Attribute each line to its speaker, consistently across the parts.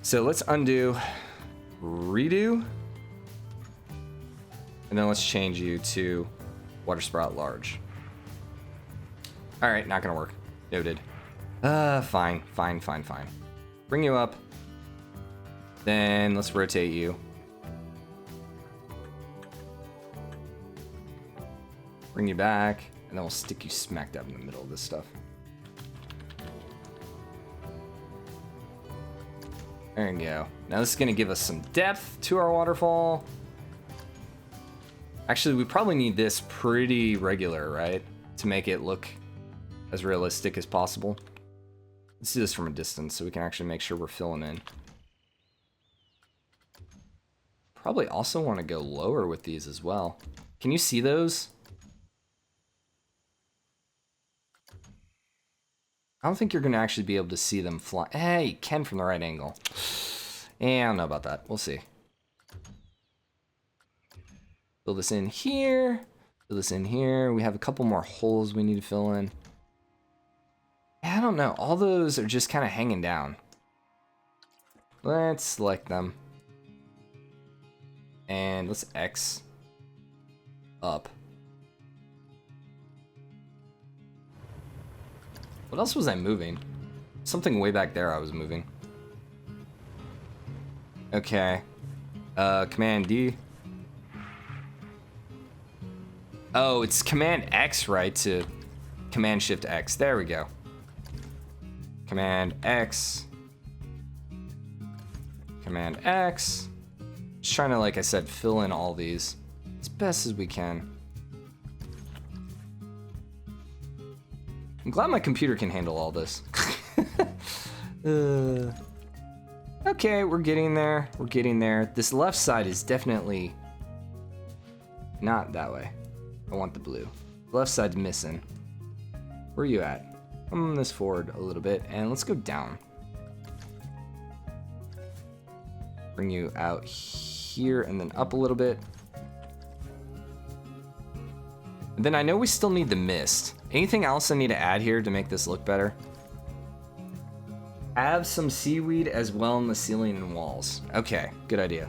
Speaker 1: So let's undo, redo, and then let's change you to water sprout large. All right, not gonna work. Noted. Fine. Bring you up. Then let's rotate you. Bring you back, and then we'll stick you smack dab in the middle of this stuff. There you go. Now this is gonna give us some depth to our waterfall. Actually, we probably need this pretty regular, right? To make it look as realistic as possible. Let's do this from a distance so we can actually make sure we're filling in. Probably also want to go lower with these as well. Can you see those? I don't think you're going to actually be able to see them fly. Hey, you can from the right angle. I don't know about that. We'll see. Fill this in here. Fill this in here. We have a couple more holes we need to fill in. I don't know. All those are just kind of hanging down. Let's select them. And let's X up. What else was I moving? Something way back there I was moving. Okay. Command D. Oh, it's Command X, right? To Command Shift X. There we go. Command X. Command X. Just trying to, like I said, fill in all these as best as we can. I'm glad my computer can handle all this. Okay, we're getting there. We're getting there. This left side is definitely not that way. I want the blue. The left side's missing. Where are you at? Come this forward a little bit, and let's go down. Bring you out here and then up a little bit. And then I know we still need the mist. Anything else I need to add here to make this look better? Have some seaweed as well in the ceiling and walls. Okay, good idea.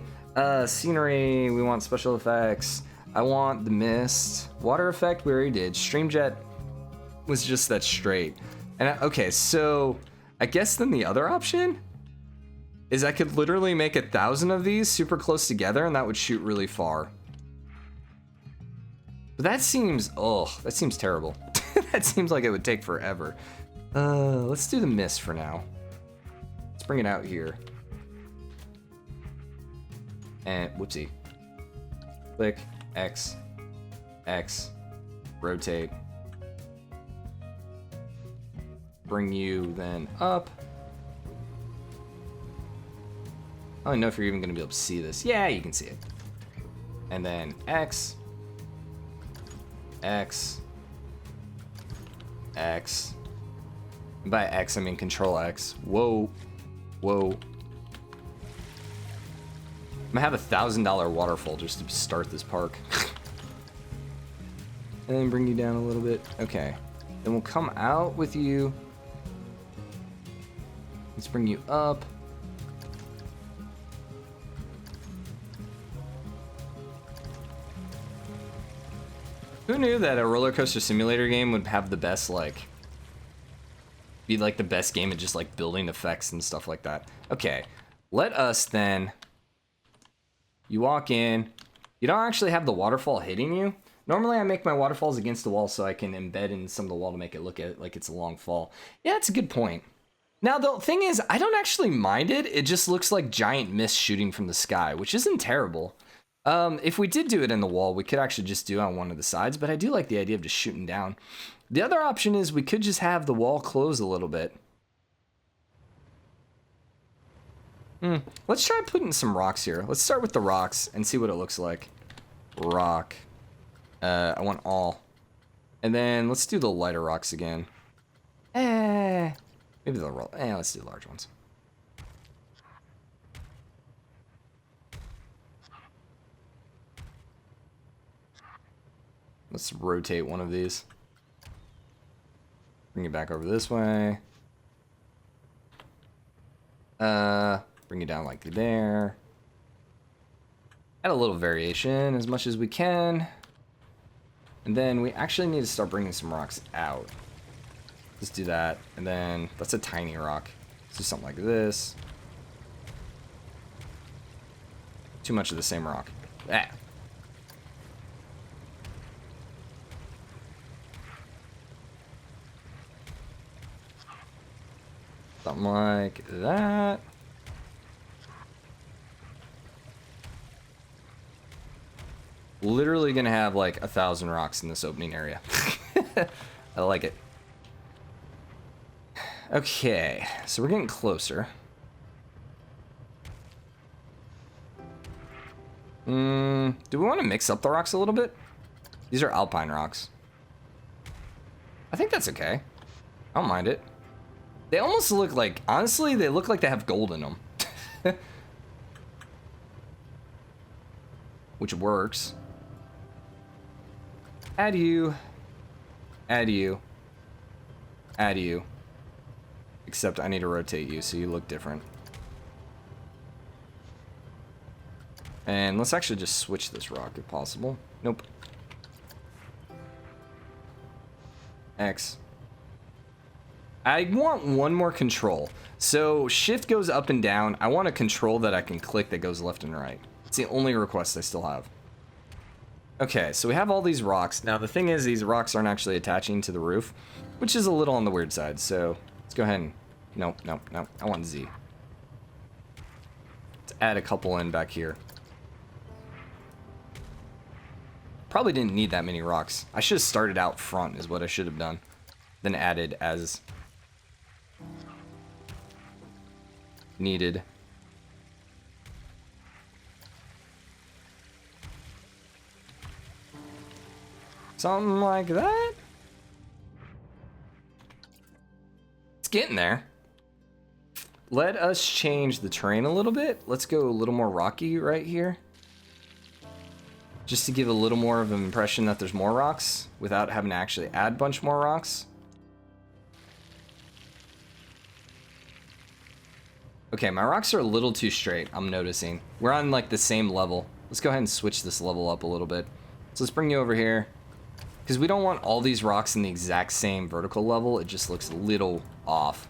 Speaker 1: Scenery, we want special effects. I want the mist. Water effect, we already did. Streamjet was just that straight. And okay, so I guess then the other option is I could literally make 1,000 of these super close together and that would shoot really far. But that seems, that seems terrible. That seems like it would take forever. Let's do the mist for now. Let's bring it out here. And whoopsie. Click, X, X, rotate. Bring you then up. I don't know if you're even gonna be able to see this. Yeah, you can see it. And then X, X, X. And by X, I mean Control X. Whoa, whoa. I'm gonna have $1,000 waterfall just to start this park. And then bring you down a little bit. Okay. Then we'll come out with you. Let's bring you up. Who knew that a roller coaster simulator game would have the best, like, be like the best game at just like building effects and stuff like that? Okay, let us then. You walk in. You don't actually have the waterfall hitting you. Normally I make my waterfalls against the wall so I can embed in some of the wall to make it look like it's a long fall. Yeah, that's a good point. Now the thing is, I don't actually mind it. It just looks like giant mist shooting from the sky, which isn't terrible. If we did do it in the wall, we could actually just do it on one of the sides, but I do like the idea of just shooting down. The other option is we could just have the wall close a little bit. Let's try putting some rocks here. Let's start with the rocks and see what it looks like. Rock. I want all. And then let's do the lighter rocks again. Maybe they'll roll. Let's do large ones. Let's rotate one of these. Bring it back over this way. Bring it down like there. Add a little variation as much as we can. And then we actually need to start bringing some rocks out. Let's do that. And then that's a tiny rock. Let's do something like this. Too much of the same rock. Ah. Something like that. Literally gonna have like 1,000 rocks in this opening area. I like it. Okay, so we're getting closer. Do we want to mix up the rocks a little bit? These are alpine rocks. I think that's okay. I don't mind it. They almost look like, honestly, they look like they have gold in them. Which works. Add you. Add you. Add you. Except I need to rotate you so you look different. And let's actually just switch this rock if possible. Nope. X. I want one more control. So shift goes up and down. I want a control that I can click that goes left and right. It's the only request I still have. Okay, so we have all these rocks. Now the thing is, these rocks aren't actually attaching to the roof, which is a little on the weird side. So let's go ahead and, nope, nope, nope. I want Z. Let's add a couple in back here. Probably didn't need that many rocks. I should have started out front is what I should have done. Then added as needed. Something like that. It's getting there. Let us change the terrain a little bit. Let's go a little more rocky right here. Just to give a little more of an impression that there's more rocks without having to actually add a bunch more rocks. Okay, my rocks are a little too straight, I'm noticing. We're on like the same level. Let's go ahead and switch this level up a little bit. So let's bring you over here. Because we don't want all these rocks in the exact same vertical level. It just looks a little off.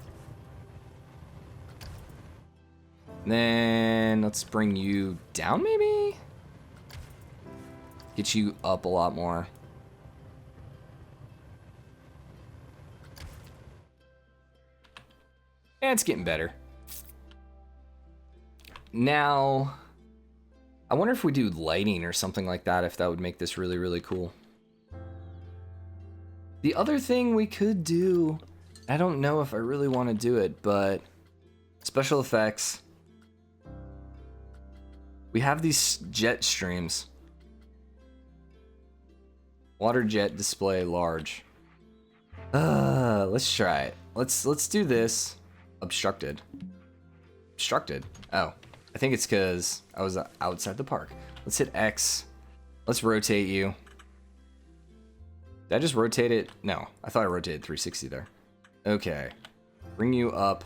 Speaker 1: Then let's bring you down maybe? Get you up a lot more. And it's getting better. Now, I wonder if we do lighting or something like that, if that would make this really, really cool. The other thing we could do, I don't know if I really want to do it, but special effects. We have these jet streams. Water jet display large. Let's try it. Let's do this. Obstructed. Obstructed. Oh, I think it's because I was outside the park. Let's hit X. Let's rotate you. Did I just rotate it? No, I thought I rotated 360 there. Okay. Bring you up.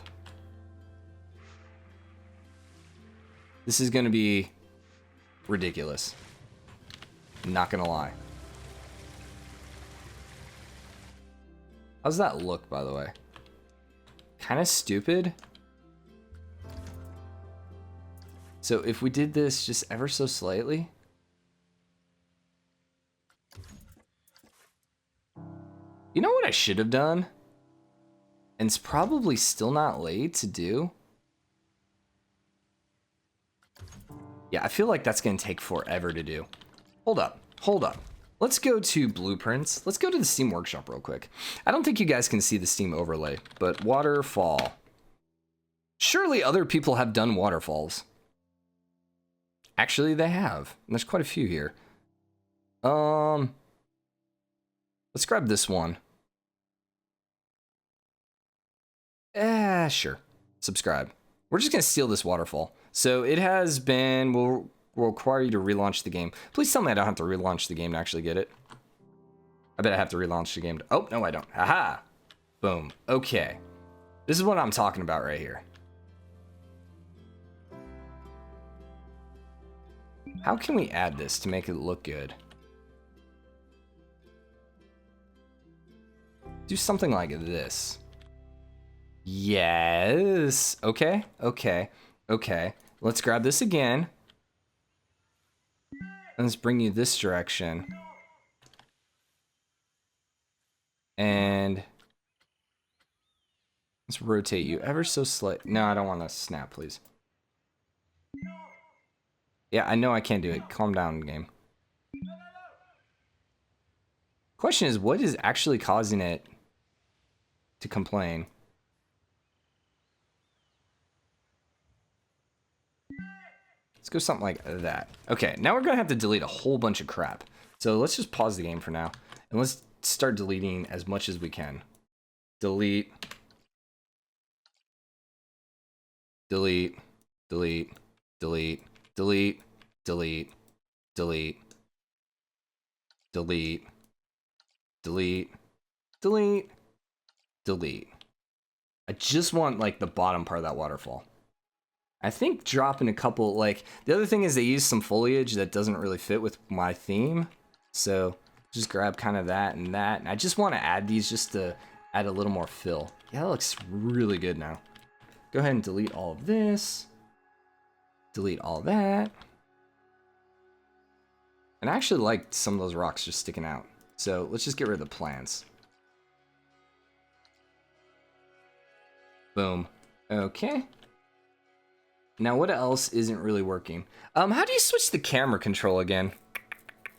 Speaker 1: This is gonna be ridiculous. Not gonna lie. How's that look, by the way? Kind of stupid. So if we did this just ever so slightly. You know what I should have done? And it's probably still not late to do. Yeah, I feel like that's going to take forever to do. Hold up. Hold up. Let's go to blueprints. Let's go to the Steam Workshop real quick. I don't think you guys can see the Steam overlay, but waterfall. Surely other people have done waterfalls. Actually, they have. And there's quite a few here. Let's grab this one. Sure. Subscribe. We're just going to steal this waterfall. So it has been, will require you to relaunch the game. Please tell me I don't have to relaunch the game to actually get it. I bet I have to relaunch the game. Oh, no, I don't. Haha. Boom. Okay. This is what I'm talking about right here. How can we add this to make it look good? Do something like this. Yes. Okay. Okay. Okay. Let's grab this again. Let's bring you this direction. And let's rotate you ever so slight. No, I don't want to snap, please. Yeah, I know I can't do it. Calm down, game. Question is, what is actually causing it to complain? Let's go something like that. Okay, now we're gonna have to delete a whole bunch of crap. So let's just pause the game for now. And let's start deleting as much as we can. Delete. Delete. Delete. Delete. Delete. Delete. Delete. Delete. Delete. Delete. Delete. I just want like the bottom part of that waterfall. I think dropping a couple, like, the other thing is they use some foliage that doesn't really fit with my theme. So just grab kind of that and that. And I just want to add these just to add a little more fill. Yeah, that looks really good now. Go ahead and delete all of this. Delete all that. And I actually like some of those rocks just sticking out. So let's just get rid of the plants. Boom. Okay. Now, what else isn't really working? How do you switch the camera control again?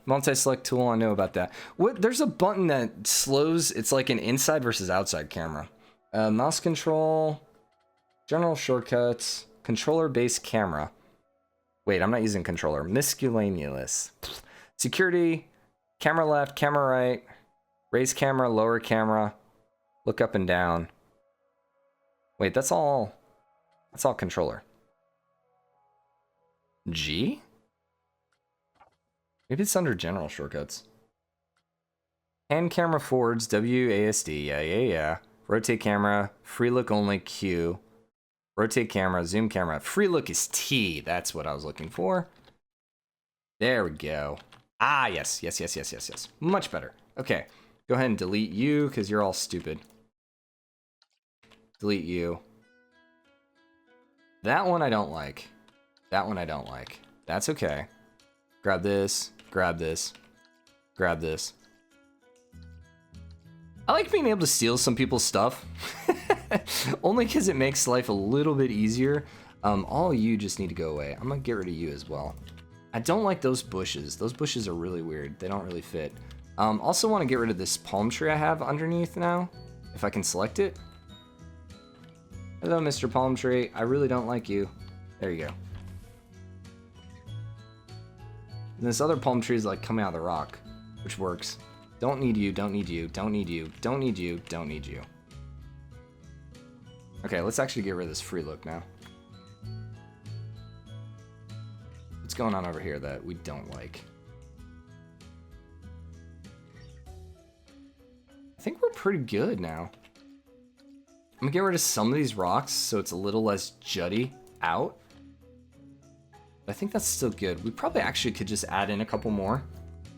Speaker 1: Multi-select tool, I know about that. There's a button that slows, it's like an inside versus outside camera. Mouse control, general shortcuts, controller-based camera. Wait, I'm not using controller. Miscellaneous. Security, camera left, camera right, raise camera, lower camera, look up and down. Wait, that's all controller. G? Maybe it's under general shortcuts. Hand camera forwards, WASD, yeah. Rotate camera, free look only, Q. Rotate camera, zoom camera. Free look is T, that's what I was looking for. There we go. Ah, yes. Much better. Okay, go ahead and delete you, because you're all stupid. Delete you. That one I don't like. That one I don't like. That's okay. Grab this, grab this, grab this. I like being able to steal some people's stuff. Only because it makes life a little bit easier. All you just need to go away. I'm gonna get rid of you as well. I don't like those bushes. Those bushes are really weird. They don't really fit. Also want to get rid of this palm tree I have underneath now. If I can select it. Hello, Mr. Palm Tree. I really don't like you. There you go. And this other palm tree is like coming out of the rock, which works. Don't need you, don't need you, don't need you, don't need you, don't need you. Okay, let's actually get rid of this free look now. What's going on over here that we don't like? I think we're pretty good now. I'm gonna get rid of some of these rocks so it's a little less jutty out. I think that's still good. We probably actually could just add in a couple more.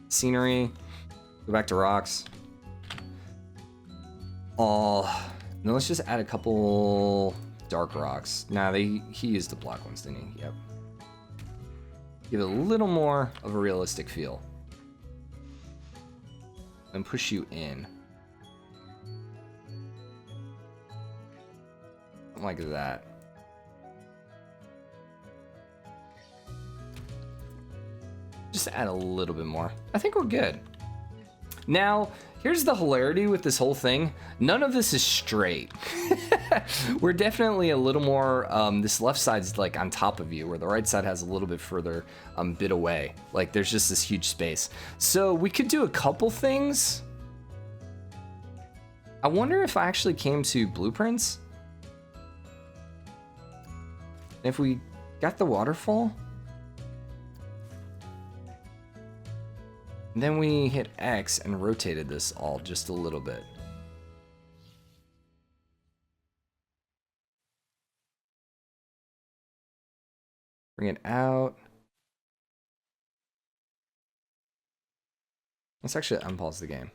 Speaker 1: Scenery, go back to rocks. Oh, no, let's just add a couple dark rocks. Nah, he used the black ones, didn't he? Yep. Give it a little more of a realistic feel. And push you in. Something like that. Just add a little bit more. I think we're good. Now, here's the hilarity with this whole thing. None of this is straight. We're definitely a little more, this left side's like on top of you, where the right side has a little bit further bit away. Like there's just this huge space. So we could do a couple things. I wonder if I actually came to blueprints. If we got the waterfall. And then we hit X and rotated this all just a little bit. Bring it out. Let's actually unpause the game.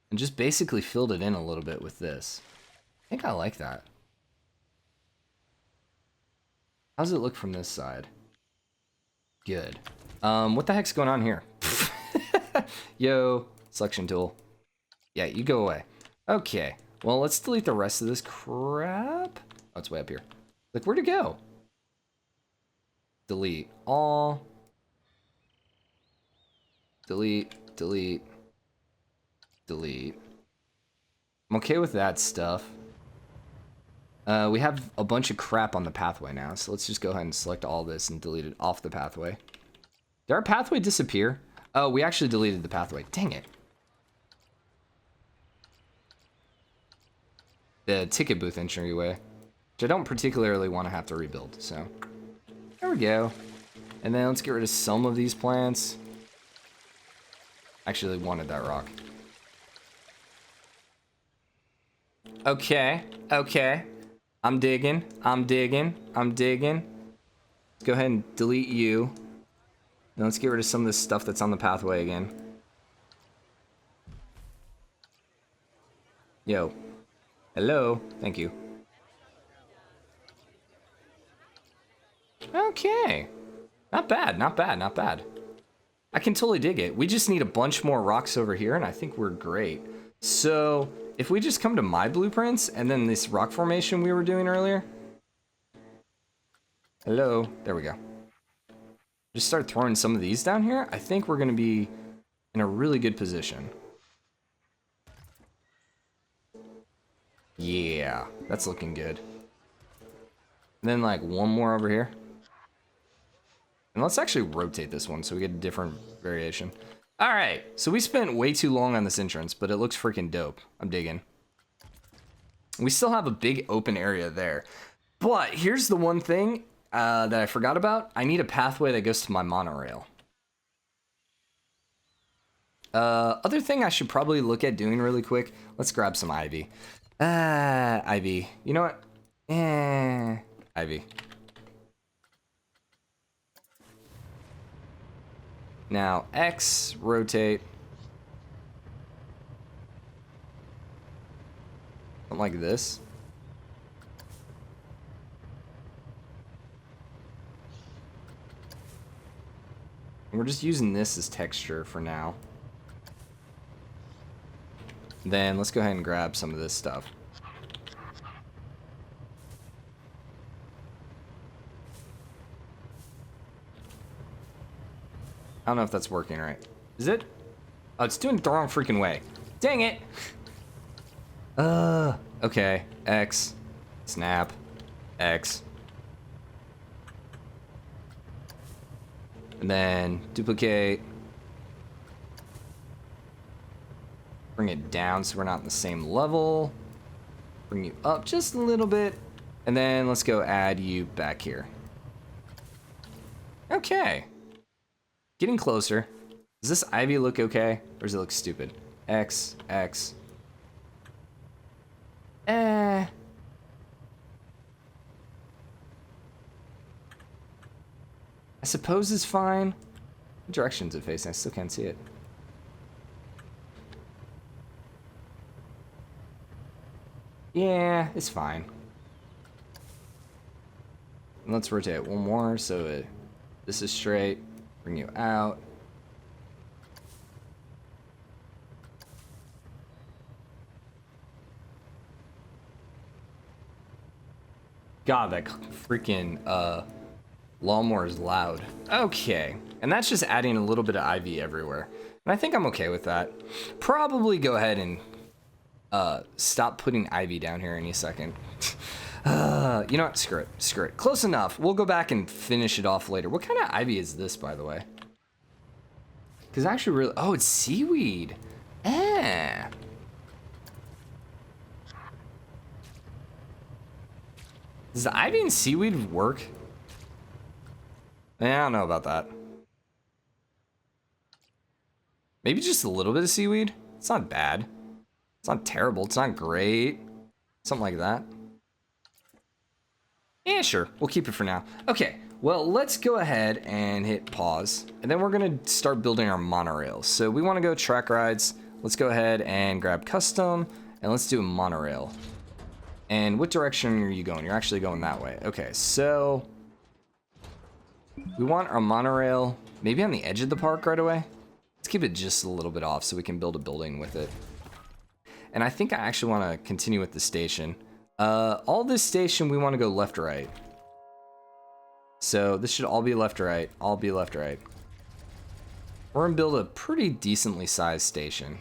Speaker 1: And just basically filled it in a little bit with this. I think I like that. How does it look from this side? Good. What the heck's going on here? Yo, selection tool. Yeah, you go away. Okay, well, let's delete the rest of this crap. Oh, it's way up here. Like, where'd it go? Delete all. Delete, delete, delete. I'm okay with that stuff. We have a bunch of crap on the pathway now, so let's just go ahead and select all this and delete it off the pathway. Did our pathway disappear? Oh, we actually deleted the pathway. Dang it. The ticket booth entryway, which I don't particularly want to have to rebuild, so there we go. And then let's get rid of some of these plants. Actually wanted that rock. Okay, okay. I'm digging, I'm digging, I'm digging. Let's go ahead and delete you. Now let's get rid of some of this stuff that's on the pathway again. Yo. Hello. Thank you. Okay. Not bad, not bad, not bad. I can totally dig it. We just need a bunch more rocks over here, and I think we're great. So, if we just come to my blueprints, and then this rock formation we were doing earlier. Hello. There we go. Just start throwing some of these down here. I think we're going to be in a really good position. Yeah, that's looking good. And then like one more over here. And let's actually rotate this one so we get a different variation. All right, so we spent way too long on this entrance, but it looks freaking dope. I'm digging. We still have a big open area there. But here's the one thing that I forgot about. I need a pathway that goes to my monorail. Other thing I should probably look at doing really quick. Let's grab some ivy. Ivy. You know what? Ivy. Now, X, rotate. Something like this. And we're just using this as texture for now. Then let's go ahead and grab some of this stuff. I don't know if that's working right. Is it? Oh, it's doing it the wrong freaking way. Dang it! Okay. X. Snap. X. And then duplicate. Bring it down so we're not in the same level. Bring you up just a little bit. And then let's go add you back here. Okay. Getting closer. Does this ivy look okay? Or does it look stupid? X, X. I suppose it's fine. What direction is it facing? I still can't see it. Yeah, it's fine. And let's rotate it one more so this is straight. Bring you out. God, that freaking lawnmower is loud. Okay, and that's just adding a little bit of ivy everywhere. And I think I'm okay with that. Probably go ahead and stop putting ivy down here any second. You know what? Screw it. Screw it. Close enough. We'll go back and finish it off later. What kind of ivy is this, by the way? Because actually really... Oh, it's seaweed. Eh. Does the ivy and seaweed work? I don't know about that. Maybe just a little bit of seaweed? It's not bad. It's not terrible. It's not great. Something like that. Yeah, sure. We'll keep it for now. Okay. Well, let's go ahead and hit pause, and then we're gonna start building our monorail. So we wanna go track rides. Let's go ahead and grab custom, and let's do a monorail. And what direction are you going? You're actually going that way. Okay, so we want our monorail maybe on the edge of the park right away. Let's keep it just a little bit off so we can build a building with it. And I think I actually want to continue with the station. All this station, we want to go left or right. So this should all be left or right. All be left or right. We're going to build a pretty decently sized station.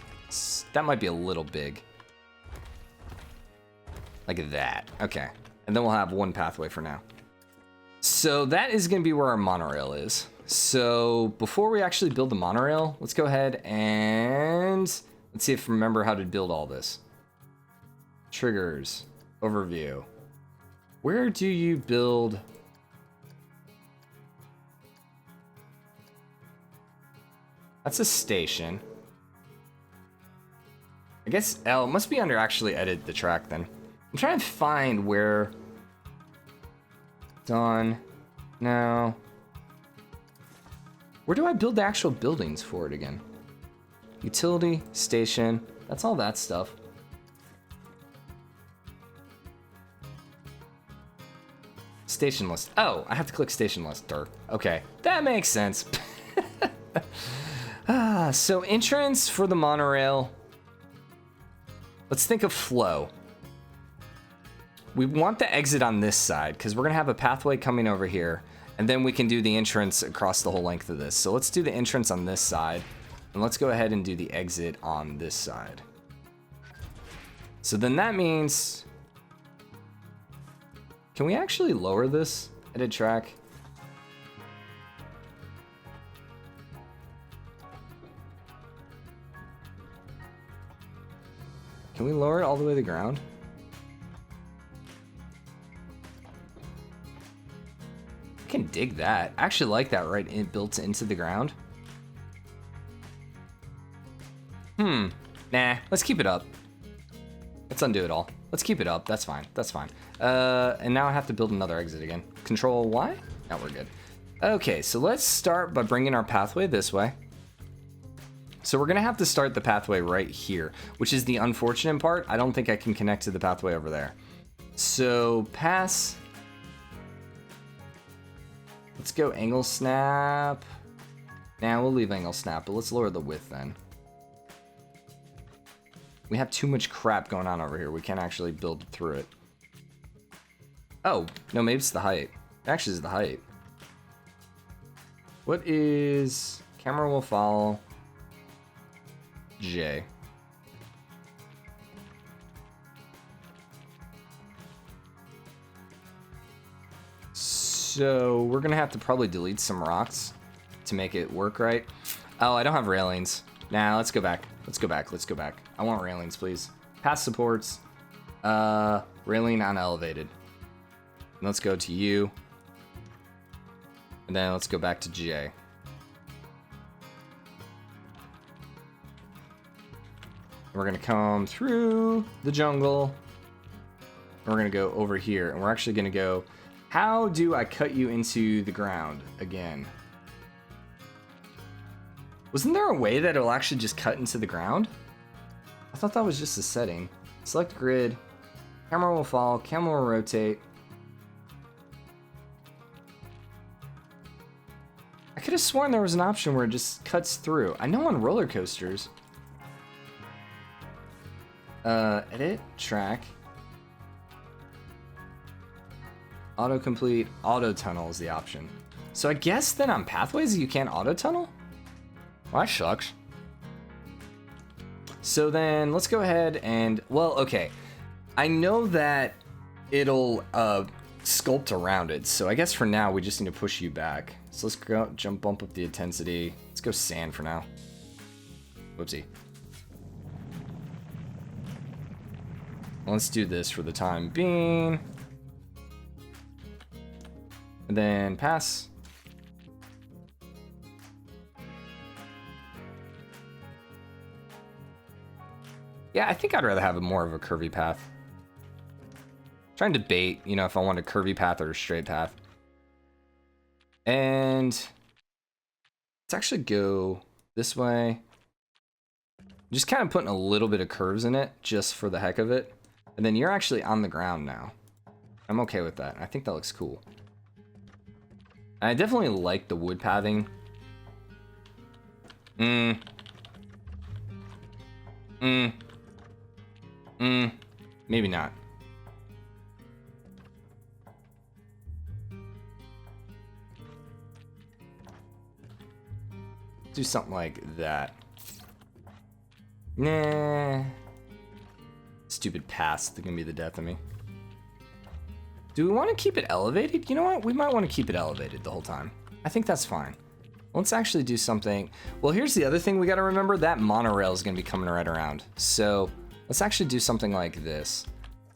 Speaker 1: That might be a little big. Like that. Okay. And then we'll have one pathway for now. So that is going to be where our monorail is. So before we actually build the monorail, let's go ahead and let's see if I remember how to build all this. Triggers. Overview. Where do you build? That's a station. I guess, it must be under actually edit the track then. I'm trying to find where. Done. No. Where do I build the actual buildings for it again? Utility, station, that's all that stuff. Station list. Oh, I have to click station list. Dirt. Okay, that makes sense. So entrance for the monorail. Let's think of flow. We want the exit on this side because we're gonna have a pathway coming over here, and then we can do the entrance across the whole length of this. So let's do the entrance on this side, and let's go ahead and do the exit on this side. So then that means, can we actually lower this edit track? Can we lower it all the way to the ground? I can dig that. I actually like that right in, built into the ground. Nah, let's keep it up. Let's undo it all. Let's keep it up. That's fine. That's fine. And now I have to build another exit again. Control Y? Now we're good. Okay, so let's start by bringing our pathway this way. So we're gonna have to start the pathway right here, which is the unfortunate part. I don't think I can connect to the pathway over there. So pass. Let's go angle snap. Nah, we'll leave angle snap, but let's lower the width then. We have too much crap going on over here. We can't actually build through it. Oh, no, maybe it's the height. It actually is the height. What is... Camera will follow. J. So we're gonna have to probably delete some rocks to make it work right. Oh, I don't have railings. Nah, let's go back. Let's go back. Let's go back. I want railings, please. Pass supports. Railing on elevated. And let's go to U. And then let's go back to J. We're gonna come through the jungle. And we're gonna go over here, and we're actually gonna go, how do I cut you into the ground again? Wasn't there a way that it'll actually just cut into the ground? I thought that was just a setting. Select grid, camera will fall, camera will rotate. I could have sworn there was an option where it just cuts through. I know on roller coasters. Edit, track. Autocomplete, auto tunnel is the option. So I guess then on pathways you can't auto tunnel? Well, that sucks. So then let's go ahead and, well, okay. I know that it'll sculpt around it. So I guess for now we just need to push you back. So let's go bump up the intensity. Let's go sand for now. Whoopsie. Let's do this for the time being. And then pass. Yeah, I think I'd rather have more of a curvy path. Trying to debate, you know, if I want a curvy path or a straight path. And let's actually go this way. Just kind of putting a little bit of curves in it just for the heck of it. And then you're actually on the ground now. I'm okay with that. I think that looks cool. And I definitely like the wood pathing. Maybe not. Do something like that. Nah. Stupid paths, they're gonna be the death of me. Do we want to keep it elevated? You know what? We might want to keep it elevated the whole time. I think that's fine. Let's actually do something. Well, here's the other thing we got to remember. That monorail is going to be coming right around. So let's actually do something like this.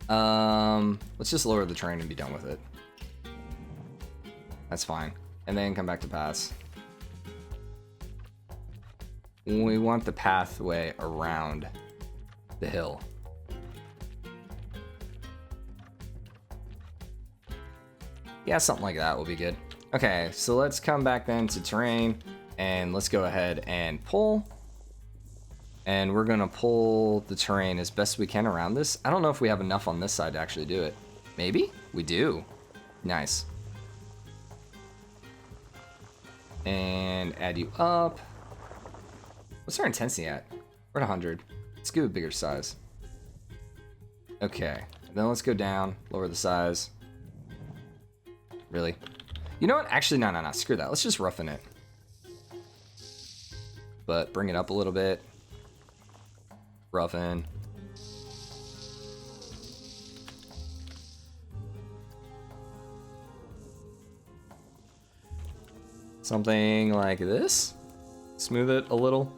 Speaker 1: Let's just lower the train and be done with it. That's fine. And then come back to paths. We want the pathway around the hill. Yeah, something like that will be good. Okay, so let's come back then to terrain, and let's go ahead and pull. And we're gonna pull the terrain as best we can around this. I don't know if we have enough on this side to actually do it. Maybe? We do. Nice. And add you up. What's our intensity at? We're at 100. Let's give it a bigger size. Okay, then let's go down, lower the size. Really? You know what? Actually, no. Screw that. Let's just roughen it. But bring it up a little bit. Roughen. Something like this. Smooth it a little.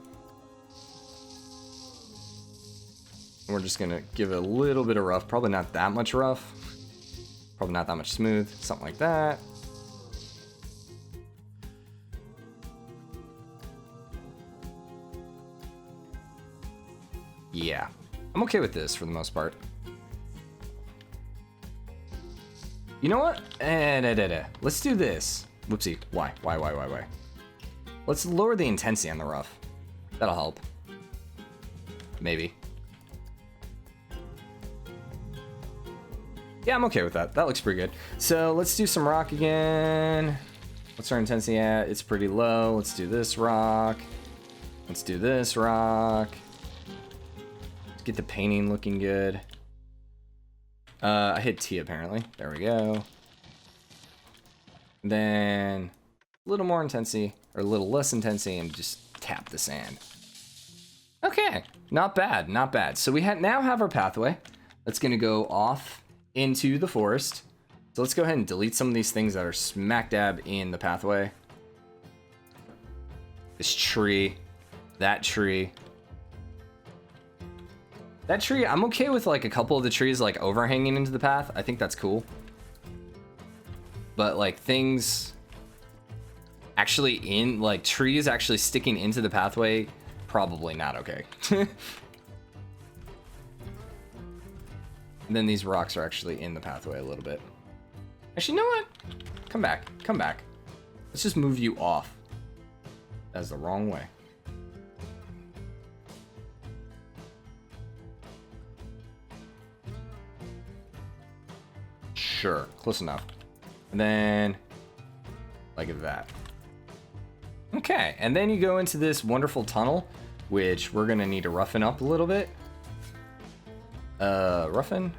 Speaker 1: And we're just gonna give it a little bit of rough. Probably not that much rough. Probably not that much smooth. Something like that. Yeah, I'm okay with this for the most part. You know what? Let's do this. Whoopsie. Why? Let's lower the intensity on the rough. That'll help. Maybe. Yeah, I'm okay with that. That looks pretty good. So let's do some rock again. What's our intensity at? It's pretty low. Let's do this rock. Let's do this rock. Let's get the painting looking good. I hit T apparently. There we go. Then a little more intensity, or a little less intensity, and just tap the sand. Okay, not bad, not bad. So we now have our pathway. That's gonna go off into the forest. So let's go ahead and delete some of these things that are smack dab in the pathway. This tree, that tree. That tree, I'm okay with like a couple of the trees like overhanging into the path. I think that's cool. But like things actually in, like trees actually sticking into the pathway, probably not okay. And then these rocks are actually in the pathway a little bit. Actually, you know what? Come back. Let's just move you off. That's the wrong way. Sure, close enough. And then, like that. Okay, and then you go into this wonderful tunnel, which we're gonna need to roughen up a little bit. Roughen?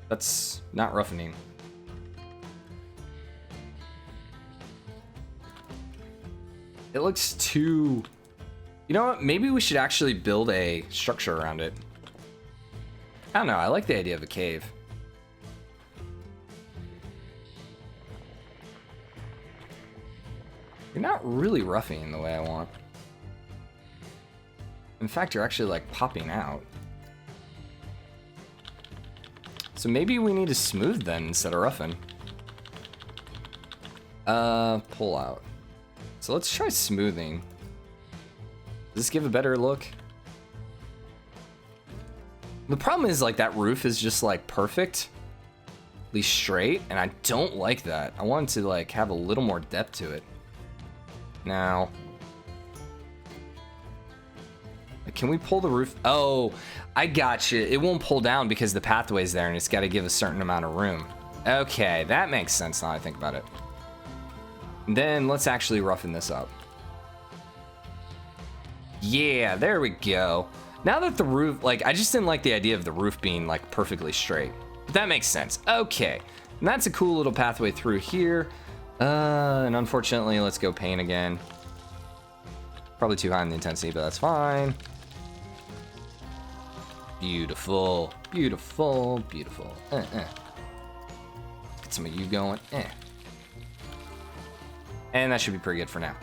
Speaker 1: That's not roughening. It looks too... You know what? Maybe we should actually build a structure around it. I don't know. I like the idea of a cave. You're not really roughing the way I want. In fact, you're actually like popping out. So maybe we need to smooth then instead of roughing. Pull out. So let's try smoothing. Does this give a better look? The problem is like that roof is just like perfect. perfectly straight, and I don't like that. I want it to like have a little more depth to it. Now, can we pull the roof? Oh, I gotcha. It won't pull down because the pathway's there and it's got to give a certain amount of room. Okay, that makes sense now I think about it. And then let's actually roughen this up. Yeah, there we go. Now that the roof, like, I just didn't like the idea of the roof being like perfectly straight. But that makes sense. Okay, and that's a cool little pathway through here. And unfortunately, let's go paint again. Probably too high in the intensity, but that's fine. Beautiful, beautiful, beautiful. Get some of you going. And that should be pretty good for now.